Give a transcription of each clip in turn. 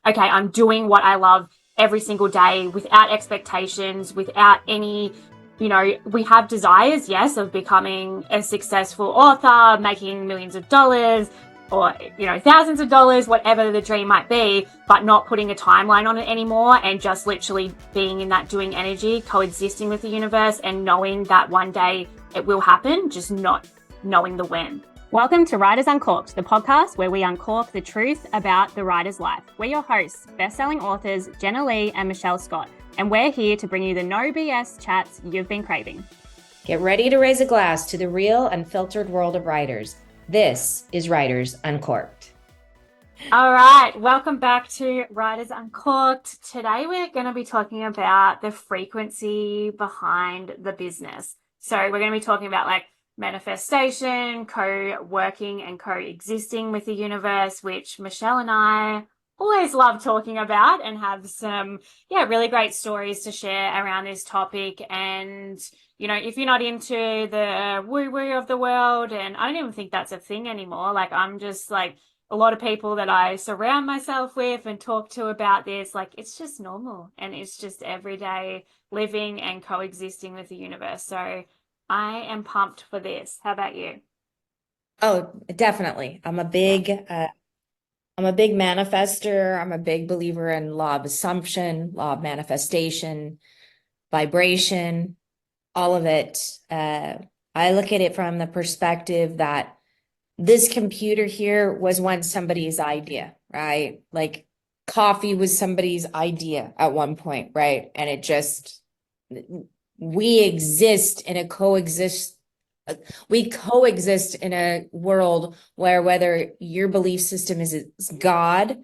okay, I'm doing what I love every single day without expectations, without any, we have desires, yes, of becoming a successful author, making millions of dollars or, thousands of dollars, whatever the dream might be, but not putting a timeline on it anymore and just literally being in that doing energy, coexisting with the universe and knowing that one day it will happen, just not knowing the when. Welcome to Writers Uncorked, the podcast where we uncork the truth about the writer's life. We're your hosts, best-selling authors Jenna and Michelle Scott, and we're here to bring you the no BS chats you've been craving. Get ready to raise a glass to the real, unfiltered world of writers. This is Writers Uncorked. All right, welcome back to Writers Uncorked. Today we're going to be talking about the frequency behind the business. So we're going to be talking about manifestation, co-working and coexisting with the universe, which Michelle and I always love talking about and have some, really great stories to share around this topic. And, if you're not into the woo-woo of the world, and I don't even think that's a thing anymore. I'm just a lot of people that I surround myself with and talk to about this, it's just normal and it's just everyday living and coexisting with the universe. So I am pumped for this. How about you? Oh, definitely. I'm a big manifester. I'm a big believer in law of assumption, law of manifestation, vibration, all of it. I look at it from the perspective that this computer here was once somebody's idea, right? Like coffee was somebody's idea at one point, right? And we coexist in a world where whether your belief system is God,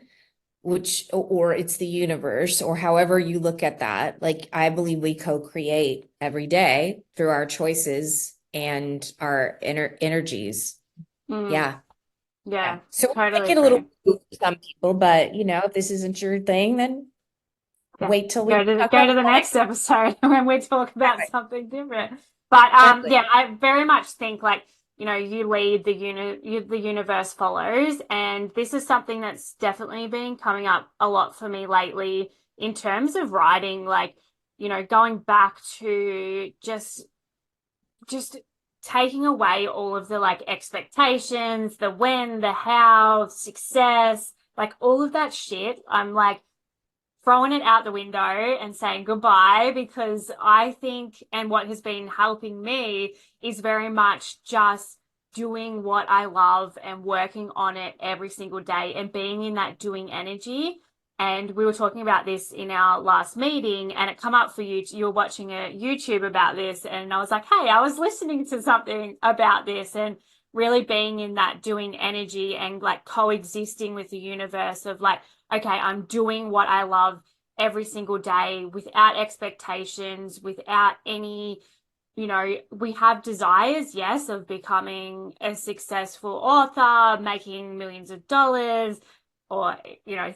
or it's the universe, or however you look at that, I believe we co-create every day through our choices and our energies. Yeah. So totally it get a little for some people, but if this isn't your thing, then wait till we go to the next episode when we talk about something different. But I very much think you lead, the universe follows, and this is something that's definitely been coming up a lot for me lately in terms of writing, going back to just taking away all of the expectations, the when, the how, success, all of that shit. I'm throwing it out the window and saying goodbye, because I think, and what has been helping me is very much just doing what I love and working on it every single day and being in that doing energy. And we were talking about this in our last meeting, and it come up for you. You were watching a YouTube about this, and I was like, hey, I was listening to something about this, and really being in that doing energy and coexisting with the universe of okay, I'm doing what I love every single day without expectations, without any, we have desires, yes, of becoming a successful author, making millions of dollars or,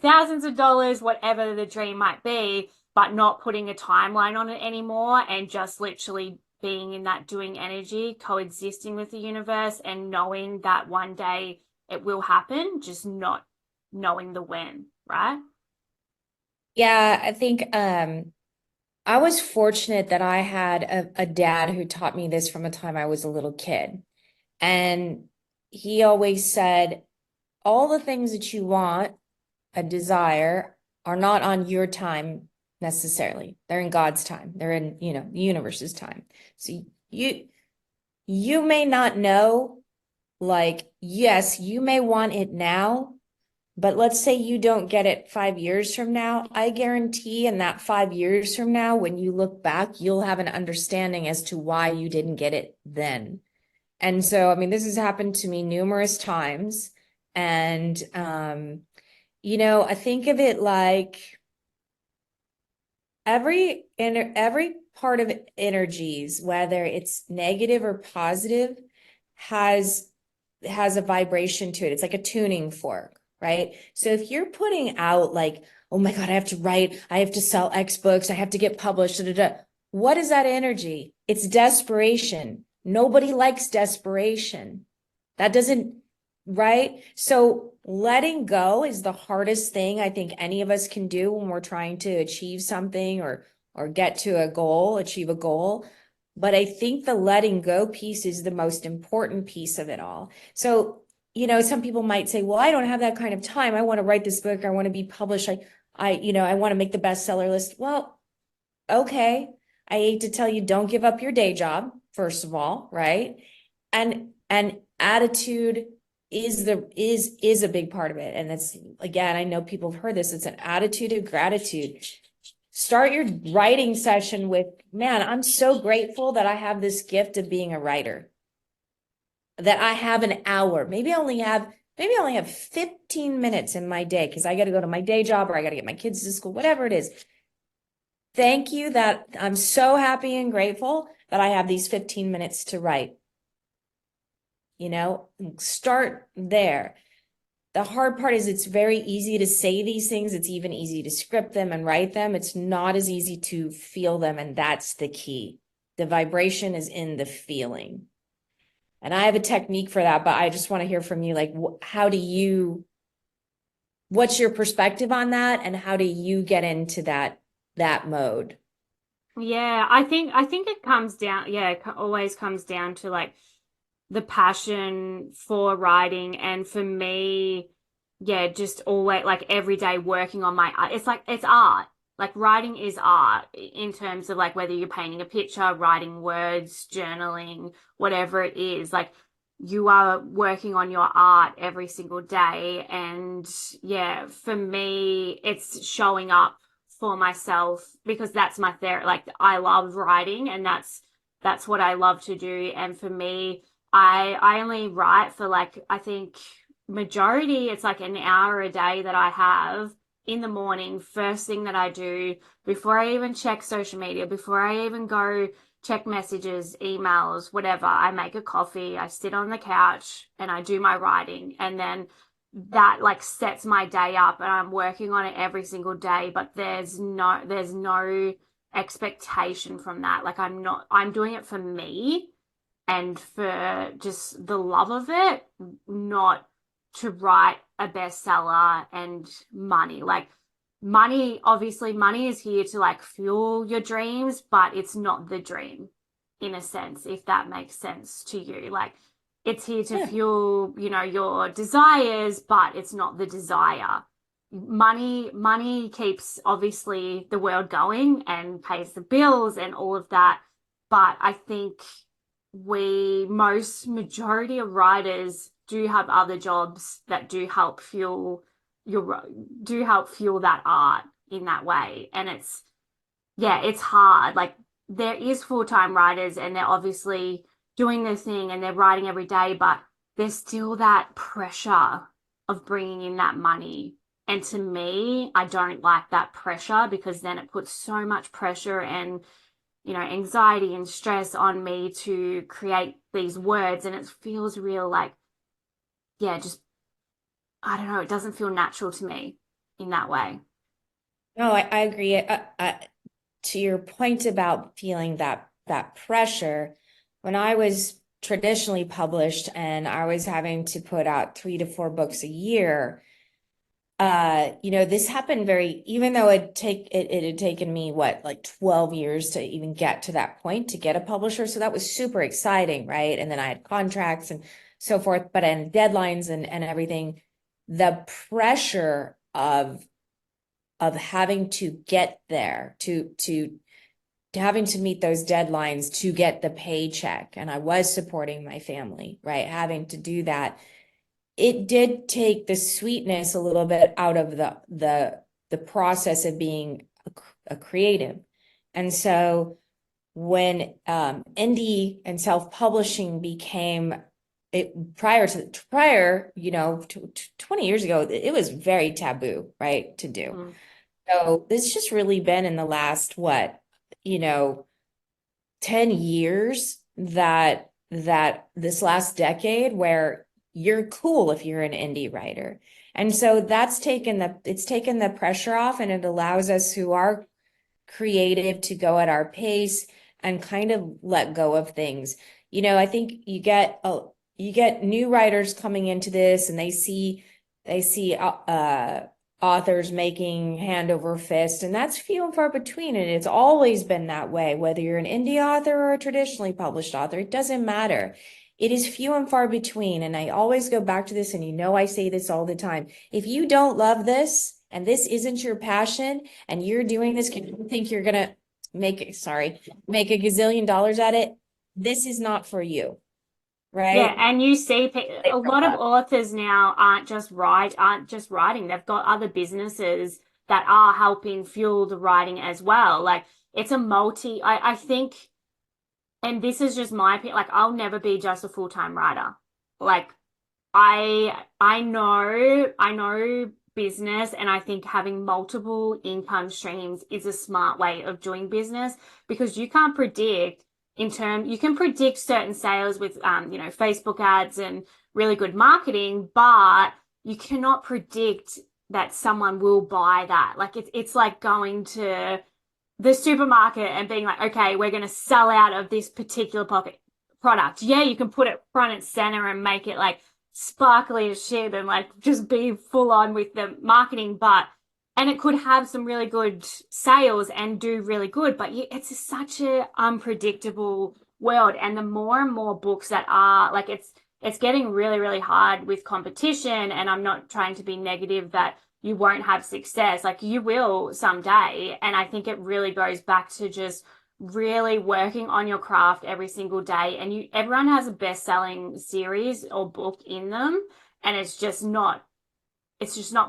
thousands of dollars, whatever the dream might be, but not putting a timeline on it anymore and just literally being in that doing energy, coexisting with the universe and knowing that one day it will happen, just not knowing the when, right? Yeah, I think I was fortunate that I had a dad who taught me this from the time I was a little kid. And he always said, all the things that you want, a desire, are not on your time necessarily. They're in God's time. They're in, the universe's time. So you may not know, yes, you may want it now, but let's say you don't get it 5 years from now. I guarantee in that 5 years from now, when you look back, you'll have an understanding as to why you didn't get it then. And so, this has happened to me numerous times. And, I think of it like every part of energies, whether it's negative or positive, has a vibration to it. It's like a tuning fork, right? So if you're putting out oh my God, I have to write, I have to sell X books, I have to get published, what is that energy? It's desperation. Nobody likes desperation. That doesn't, right? So letting go is the hardest thing I think any of us can do when we're trying to achieve something or get to a goal, achieve a goal. But I think the letting go piece is the most important piece of it all. So, some people might say, well, I don't have that kind of time. I want to write this book. I want to be published. I want to make the bestseller list. Well, okay. I hate to tell you, don't give up your day job, first of all, right? And attitude is a big part of it. And it's, again, I know people have heard this, it's an attitude of gratitude. Start your writing session with, man, I'm so grateful that I have this gift of being a writer, that I have an hour. Maybe I only have 15 minutes in my day because I got to go to my day job or I got to get my kids to school, whatever it is. Thank you, that I'm so happy and grateful that I have these 15 minutes to write. Start there. The hard part is it's very easy to say these things. It's even easy to script them and write them. It's not as easy to feel them. And that's the key. The vibration is in the feeling. And I have a technique for that, but I just want to hear from you. Like, what's your perspective on that? And how do you get into that mode? Yeah, I think it comes down, yeah, it always comes down to like the passion for writing. And for me, yeah, just always like every day working on my art. It's like it's art. Like writing is art in terms of like whether you're painting a picture, writing words, journaling, whatever it is. Like you are working on your art every single day. And yeah, for me, it's showing up for myself because that's my therapy. Like I love writing and that's what I love to do. And for me, I only write for like I think majority it's like an hour a day that I have in the morning, first thing that I do before I even check social media, before I even go check messages, emails, whatever. I make a coffee, I sit on the couch and I do my writing, and then that like sets my day up and I'm working on it every single day, but there's no expectation from that. Like I'm doing it for me and for just the love of it, not to write a bestseller and money. Like money, obviously, money is here to like fuel your dreams, but it's not the dream in a sense, if that makes sense to you. Like it's here to Yeah. fuel, your desires, but it's not the desire. Money keeps obviously the world going and pays the bills and all of that. But I think most majority of writers do have other jobs that your do help fuel that art in that way. And it's hard. Like there is full-time writers and they're obviously doing their thing and they're writing every day, but there's still that pressure of bringing in that money. And to me, I don't like that pressure because then it puts so much pressure and anxiety and stress on me to create these words. And it feels real like, yeah, just, I don't know, it doesn't feel natural to me in that way. No, I agree. To your point about feeling that pressure, when I was traditionally published and I was having to put out 3 to 4 books a year, this happened even though it had taken me like 12 years to even get to that point to get a publisher. So that was super exciting, right? And then I had contracts and so forth, but and deadlines and everything. The pressure of having to get there to having to meet those deadlines to get the paycheck. And I was supporting my family, right? Having to do that. It did take the sweetness a little bit out of the process of being a creative. And so when indie and self-publishing became prior, 20 years ago, it was very taboo, right, to do. Mm. So it's just really been in the last, you know, 10 years that this last decade where you're cool if you're an indie writer. And so it's taken the pressure off and it allows us who are creative to go at our pace and kind of let go of things. I think you get new writers coming into this and they see They see authors making hand over fist, and that's few and far between. And it's always been that way, whether you're an indie author or a traditionally published author, it doesn't matter. It is few and far between. And I always go back to this, and I say this all the time. If you don't love this and this isn't your passion and you're doing this because you think you're gonna make make a gazillion dollars at it, this is not for you, Yeah, right? and you see a lot of authors now aren't just writing. They've got other businesses that are helping fuel the writing as well. Like it's a I think, and this is just my opinion, like I'll never be just a full-time writer. Like I know business, and I think having multiple income streams is a smart way of doing business because you can't predict you can predict certain sales with Facebook ads and really good marketing, but you cannot predict that someone will buy that. Like it's like going to the supermarket and being like, okay, we're going to sell out of this particular pocket product. Yeah, you can put it front and center and make it like sparkly as shit and like just be full on with the marketing, and it could have some really good sales and do really good, but it's such a unpredictable world. And the more and more books that are like, it's getting really, really hard with competition. And I'm not trying to be negative that you won't have success. Like you will someday. And I think it really goes back to just really working on your craft every single day. And everyone has a best-selling series or book in them, and it's just not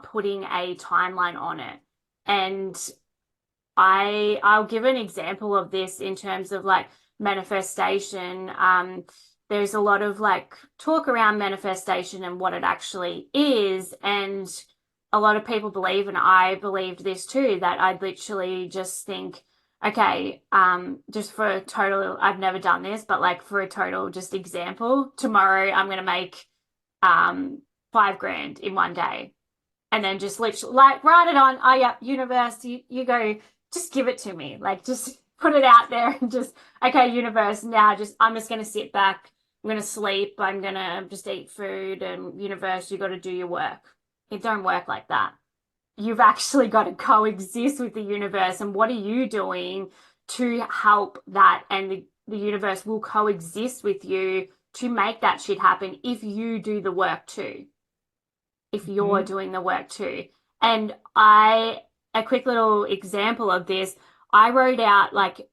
putting a timeline on it. And I'll give an example of this in terms of like manifestation. There's a lot of like talk around manifestation and what it actually is. And a lot of people believe, and I believed this too, that I'd literally just think, okay, just for a total, I've never done this, but like for a total just example, tomorrow I'm going to make, 5 grand in one day, and then just literally like write it on. Oh yeah, universe, you go, just give it to me. Like just put it out there and just, okay, universe, now just I'm just gonna sit back. I'm gonna sleep. I'm gonna just eat food, and universe, you got to do your work. It don't work like that. You've actually got to coexist with the universe, and what are you doing to help that? And the universe will coexist with you to make that shit happen if you do the work too, if you're Mhm. doing the work too. And a quick little example of this, I wrote out like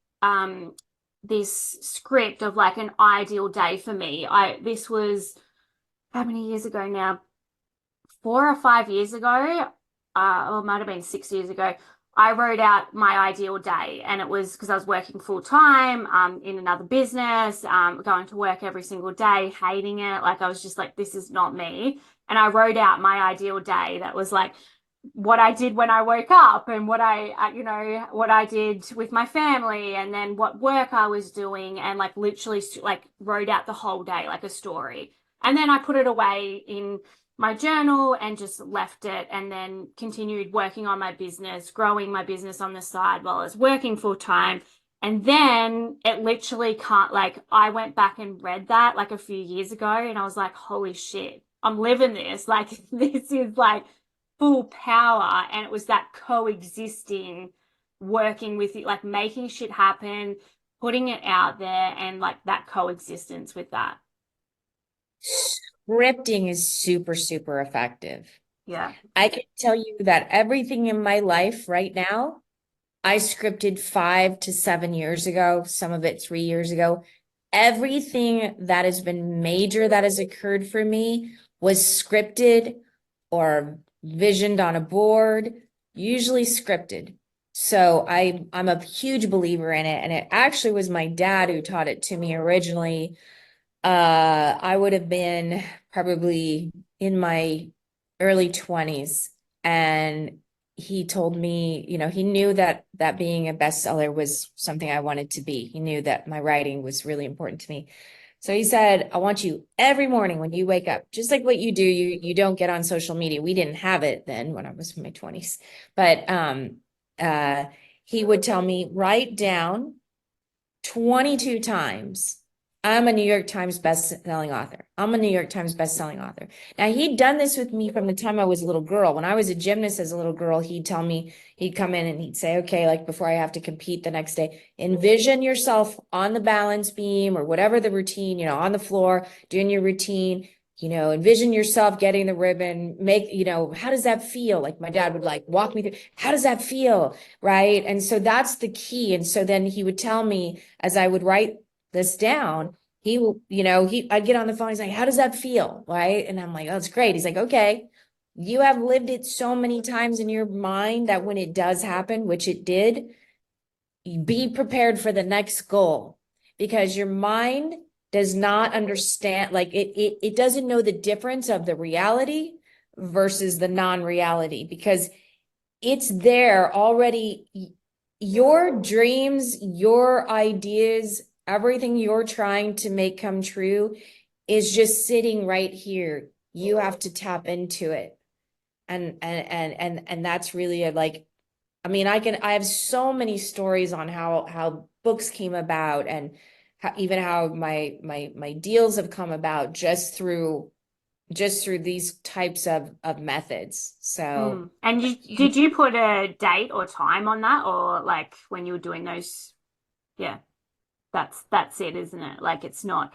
this script of like an ideal day for me. This was how many years ago now? 4 or 5 years ago, or it might have been 6 years ago. I wrote out my ideal day, and it was because I was working full time, in another business, going to work every single day, hating it. Like I was just like, this is not me. And I wrote out my ideal day that was like what I did when I woke up, and what I did with my family, and then what work I was doing, and like literally like wrote out the whole day like a story. And then I put it away in my journal and just left it, and then continued working on my business, growing my business on the side while I was working full time. And then it literally can't, like, I went back and read that like a few years ago, and I was like, holy shit, I'm living this. Like, this is like full power. And it was that coexisting, working with it, like making shit happen, putting it out there, and like that coexistence with that. Scripting is super, super effective. Yeah. I can tell you that everything in my life right now, I scripted 5 to 7 years ago, some of it 3 years ago. Everything that has been major that has occurred for me was scripted or visioned on a board, usually scripted. So I'm a huge believer in it. And it actually was my dad who taught it to me originally. I would have been probably in my early 20s, and he told me, he knew that being a bestseller was something I wanted to be. He knew that my writing was really important to me. So he said, I want you every morning when you wake up, just like what you do, you don't get on social media. We didn't have it then when I was in my 20s. But he would tell me, write down 22 times I'm a New York Times best-selling author. I'm a New York Times best-selling author. Now, he'd done this with me from the time I was a little girl. When I was a gymnast as a little girl, he'd tell me, he'd come in and he'd say, okay, like before I have to compete the next day, envision yourself on the balance beam or whatever the routine, on the floor, doing your routine, envision yourself getting the ribbon, how does that feel? Like my dad would like walk me through, how does that feel? Right. And so that's the key. And so then he would tell me as I would write this down, he will, I'd get on the phone. He's like, how does that feel? Right. And I'm like, oh, it's great. He's like, okay, you have lived it so many times in your mind that when it does happen, which it did, be prepared for the next goal because your mind does not understand, like it doesn't know the difference of the reality versus the non-reality because it's there already. Your dreams, your ideas, everything you're trying to make come true is just sitting right here. You have to tap into it. And that's really I mean, I have so many stories on how books came about and how my deals have come about just through these types of methods. So And did you put a date or time on that, or like when you were doing those? Yeah, that's it, isn't it? Like it's not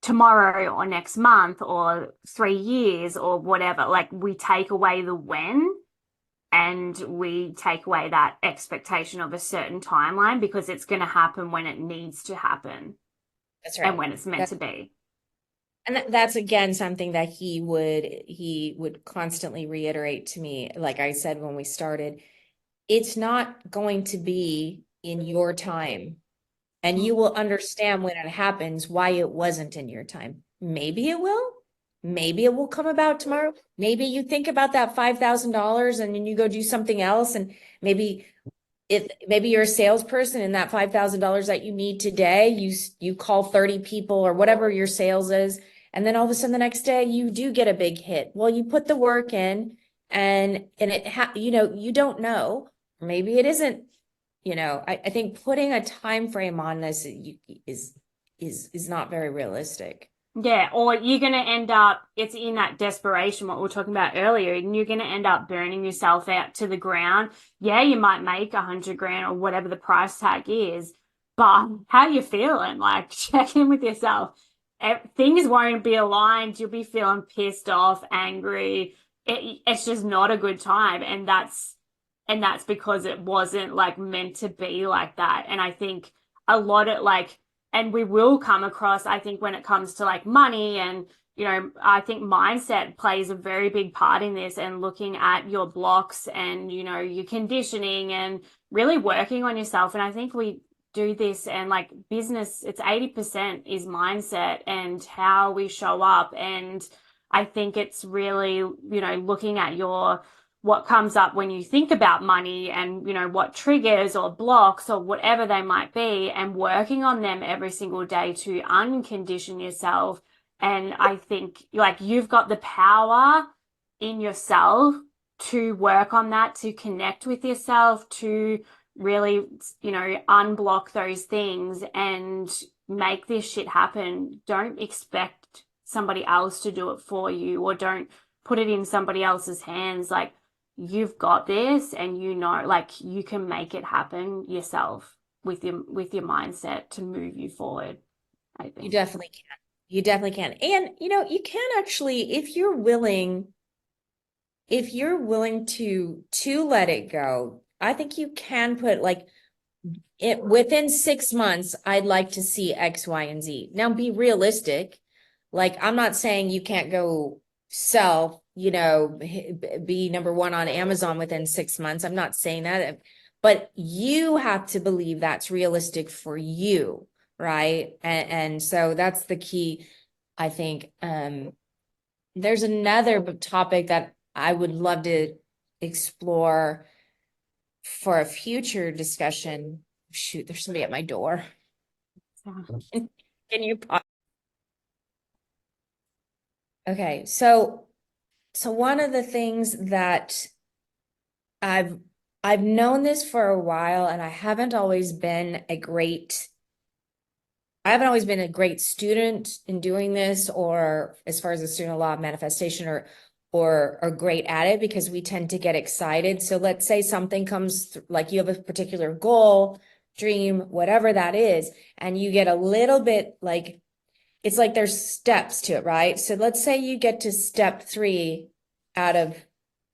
tomorrow or next month or 3 years or whatever. Like we take away the when and we take away that expectation of a certain timeline because it's going to happen when it needs to happen that's and right. when it's meant to be. And that's again something that he would constantly reiterate to me. Like I said when we started, it's not going to be in your time. And you will understand when it happens why it wasn't in your time. Maybe it will. Maybe it will come about tomorrow. Maybe you think about that $5,000 and then you go do something else. And maybe if maybe you're a salesperson and that $5,000 that you need today, you call 30 people or whatever your sales is, and then all of a sudden the next day you do get a big hit. Well, you put the work in and you don't know. Maybe it isn't, I think putting a time frame on this is not very realistic. Yeah, or you're going to end up, it's in that desperation, what we were talking about earlier, and you're going to end up burning yourself out to the ground. Yeah, you might make 100 grand or whatever the price tag is, but how you feeling? Like, check in with yourself. Things won't be aligned. You'll be feeling pissed off, angry. It's just not a good time. And that's because it wasn't like meant to be like that. And I think a lot of like, and we will come across, I think, when it comes to like money and, I think mindset plays a very big part in this and looking at your blocks and, your conditioning and really working on yourself. And I think we do this and like business, it's 80% is mindset and how we show up. And I think it's really, looking at what comes up when you think about money and what triggers or blocks or whatever they might be and working on them every single day to uncondition yourself. And I think like you've got the power in yourself to work on that, to connect with yourself, to really, unblock those things and make this shit happen. Don't expect somebody else to do it for you or don't put it in somebody else's hands. Like you've got this and like you can make it happen yourself with your mindset to move you forward, I You think. definitely can. You definitely can. And you can actually, if you're willing to let it go, I think you can put like it within 6 months, I'd like to see X, Y, and Z. Now be realistic. Like I'm not saying you can't go sell, be number one on Amazon within 6 months. I'm not saying that, but you have to believe that's realistic for you, right? And so that's the key, I think. There's another topic that I would love to explore for a future discussion. Shoot, there's somebody at my door. So, Can you pause? Okay, so one of the things that I've I've known this for a while and I haven't always been a great I haven't always been a great student in doing this, or as far as the student law of manifestation, or great at it, because we tend to get excited. So let's say something comes like you have a particular goal, dream, whatever that is, and you get a little bit like it's like there's steps to it, right? So let's say you get to step 3 out of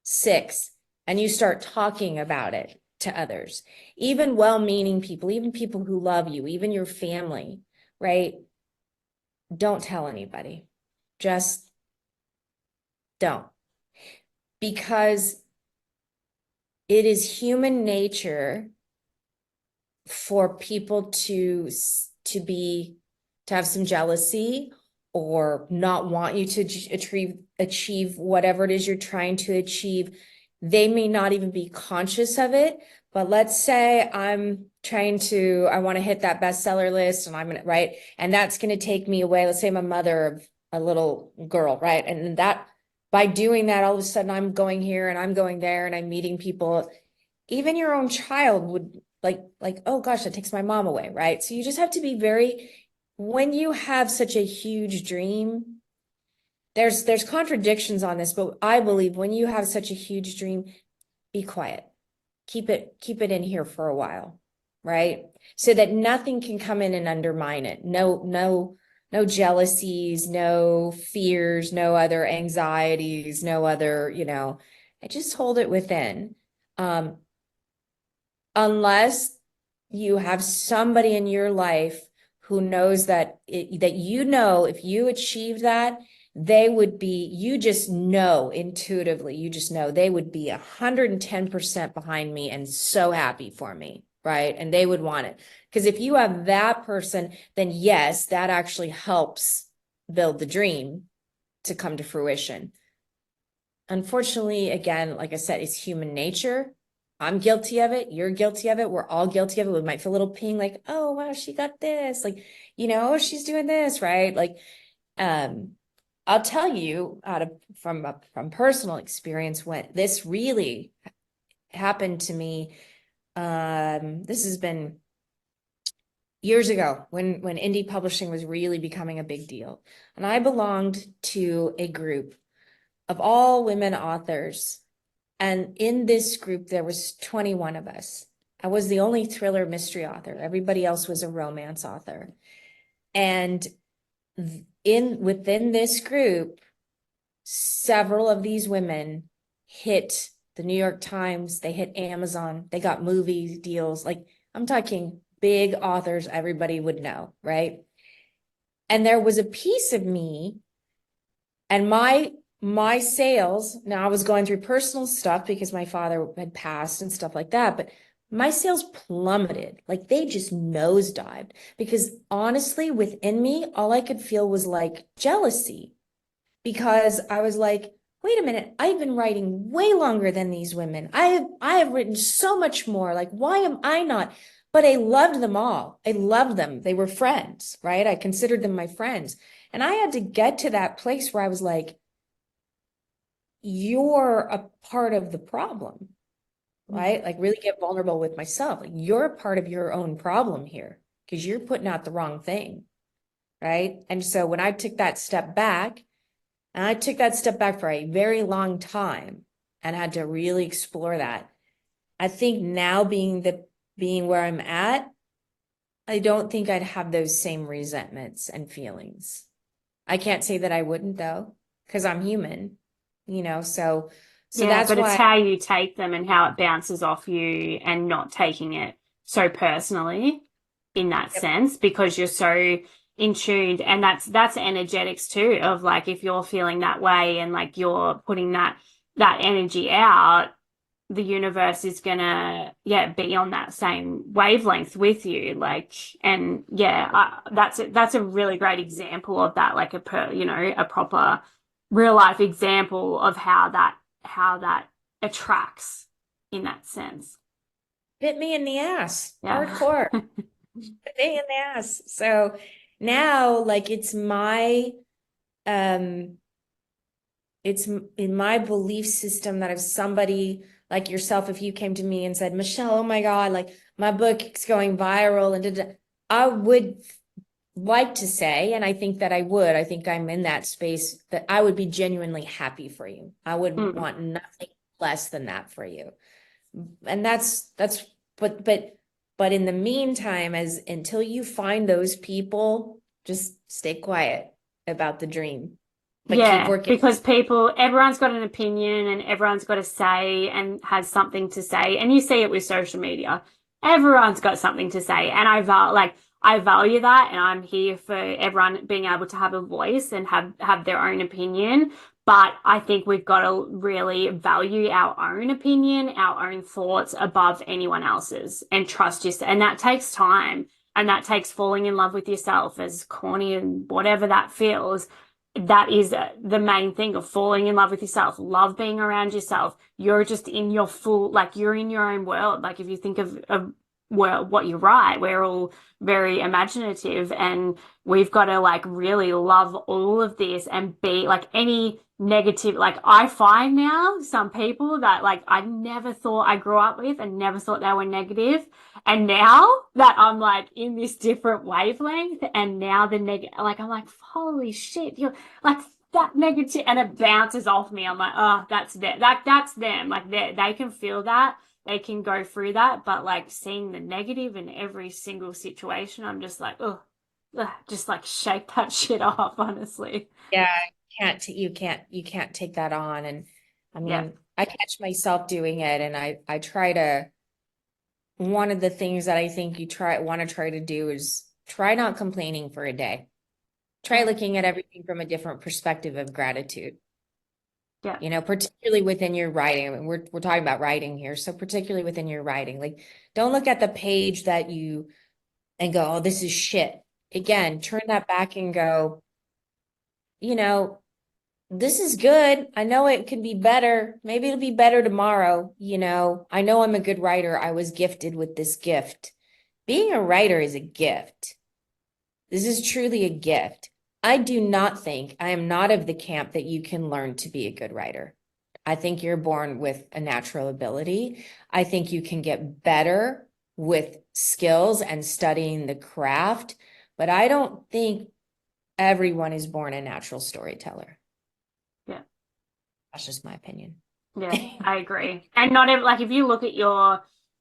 6 and you start talking about it to others, even well-meaning people, even people who love you, even your family, right? Don't tell anybody. Just don't. Because it is human nature for people to be to have some jealousy or not want you to achieve whatever it is you're trying to achieve. They may not even be conscious of it, but let's say I want to hit that bestseller list and I'm gonna, right? And that's gonna take me away. Let's say I'm a mother of a little girl, right? And that by doing that, all of a sudden I'm going here and I'm going there and I'm meeting people. Even your own child would oh gosh, that takes my mom away, right? So you just have to be very, when you have such a huge dream, there's contradictions on this, but I believe when you have such a huge dream, be quiet. Keep it in here for a while, right? So that nothing can come in and undermine it. No jealousies, no fears, no other anxieties, no other, I just hold it within. Um, unless you have somebody in your life who knows that if you achieve that, they would be, you just know intuitively, you just know they would be 110% behind me and so happy for me, right? And they would want it. Because if you have that person, then yes, that actually helps build the dream to come to fruition. Unfortunately, again, like I said, it's human nature. I'm guilty of it. You're guilty of it. We're all guilty of it. We might feel a little ping, like, oh, wow, she got this. Like, she's doing this, right? Like, um, I'll tell you from personal experience when this really happened to me. This has been years ago when indie publishing was really becoming a big deal. And I belonged to a group of all women authors. And in this group, there was 21 of us. I was the only thriller mystery author. Everybody else was a romance author. And within this group, several of these women hit the New York Times, they hit Amazon, they got movie deals. Like, I'm talking big authors everybody would know, right? And there was a piece of me and my sales. Now I was going through personal stuff because my father had passed and stuff like that, but my sales plummeted. Like, they just nosedived because honestly, within me, all I could feel was like jealousy, because I was like, wait a minute, I've been writing way longer than these women. I have written so much more. Like, why am I not? But I loved them all. I loved them. They were friends, right? I considered them my friends. And I had to get to that place where I was like, you're a part of the problem, right? Like, really get vulnerable with myself. Like, you're a part of your own problem here because you're putting out the wrong thing, right? And so when I took that step back, and I took that step back for a very long time and had to really explore that. I think now being where I'm at, I don't think I'd have those same resentments and feelings. I can't say that I wouldn't though, because I'm human, so Yeah, that's but it's why. how you take them and how it bounces off you and not taking it so personally in that Yep. sense because you're so in tuned and that's energetics too of like if you're feeling that way and like you're putting that energy out, the universe is gonna be on that same wavelength with you like and that's a really great example of that like a proper real life example of how that attracts in that sense. Bit me in the ass, Yeah. hardcore, bit me in the ass. So now, like, um, it's in my belief system that if somebody like yourself, if you came to me and said, Michelle, oh my God, like my book is going viral and I would like to say, and I think that I think I'm in that space, that I would be genuinely happy for you. I would Mm. want nothing less than that for you. And that's but in the meantime, as until you find those people, just stay quiet about the dream, but keep Yeah, working. because everyone's got an opinion and everyone's got a say and has something to say. And you see it with social media. Everyone's got something to say. And I value that and I'm here for everyone being able to have a voice and have their own opinion. But I think we've got to really value our own opinion, our own thoughts above anyone else's and trust yourself. And that takes time and that takes falling in love with yourself, as corny and whatever that feels. That is the main thing of falling in love with yourself. Love being around yourself. You're just in your full, like you're in your own world. Like if you think of well, what you write, we're all very imaginative and we've got to like really love all of this and be like any negative. Like I find now some people that like I never thought I grew up with and never thought they were negative. And now that I'm like in this different wavelength and now the like I'm like, holy shit, you're like that negative and it bounces off me. I'm like, oh, that's them. That's them. Like they can feel that. They can go through that. But like seeing the negative in every single situation, I'm just like, oh, just like shake that shit off, honestly. Yeah, you can't take that on. And I Yeah. mean, I catch myself doing it, and I try to, one of the things that I think you want to try to do is try not complaining for a day. Try Mm. looking at everything from a different perspective of gratitude. Yeah. You know, particularly within your writing. I mean, we're talking about writing here, so particularly within your writing, like don't look at the page that you and go, "Oh, this is shit." Again, turn that back and go, you know, this is good. I know it could be better. Maybe it'll be better tomorrow. You know, I know I'm a good writer. I was gifted with this gift. Being a writer is a gift. This is truly a gift. I do not think, I am not of the camp that you can learn to be a good writer. I think you're born with a natural ability. I think you can get better with skills and studying the craft, but I don't think everyone is born a natural storyteller. Yeah. That's just my opinion. Yeah, I agree. And not every, like if you look at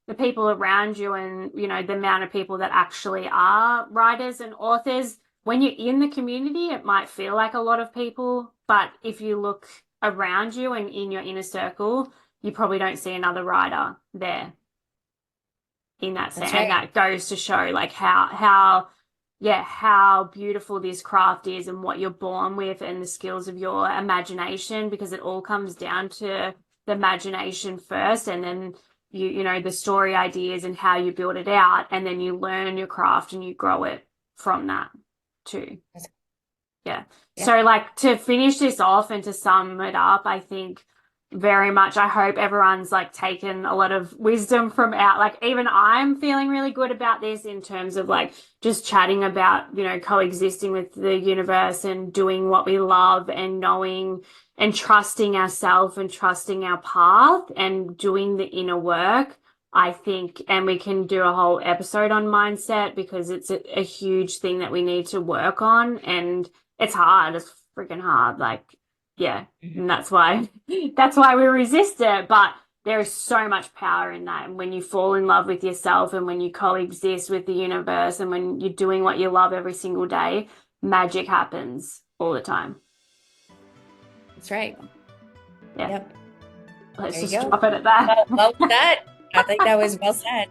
the people around you and you know the amount of people that actually are writers and authors, when you're in the community, it might feel like a lot of people, but if you look around you and in your inner circle, you probably don't see another writer there in that sense. That's And right. that goes to show like how beautiful this craft is and what you're born with and the skills of your imagination, because it all comes down to the imagination first and then you know the story ideas and how you build it out and then you learn your craft and you grow it from that too. Yeah. Yeah. So like to finish this off and to sum it up, I think very much I hope everyone's like taken a lot of wisdom from out like even I'm feeling really good about this in terms of like just chatting about, you know, coexisting with the universe and doing what we love and knowing and trusting ourselves and trusting our path and doing the inner work. I think, and we can do a whole episode on mindset because it's a huge thing that we need to work on and it's hard. It's freaking hard. Like, yeah. Mhm. And that's why we resist it. But there is so much power in that. And when you fall in love with yourself and when you coexist with the universe and when you're doing what you love every single day, magic happens all the time. That's right. Yeah. Yep. Let's There you just go. drop it at that. Well said. I think that was well said.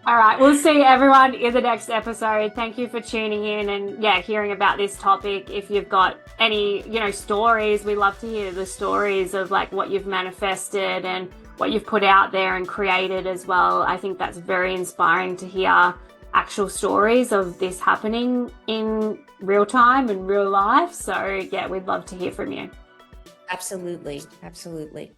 All right, we'll see everyone in the next episode. Thank you for tuning in and yeah, hearing about this topic. If you've got any, you know, stories, we love to hear the stories of like what you've manifested and what you've put out there and created as well. I think that's very inspiring to hear actual stories of this happening in real time and real life. So yeah, we'd love to hear from you. Absolutely. Absolutely.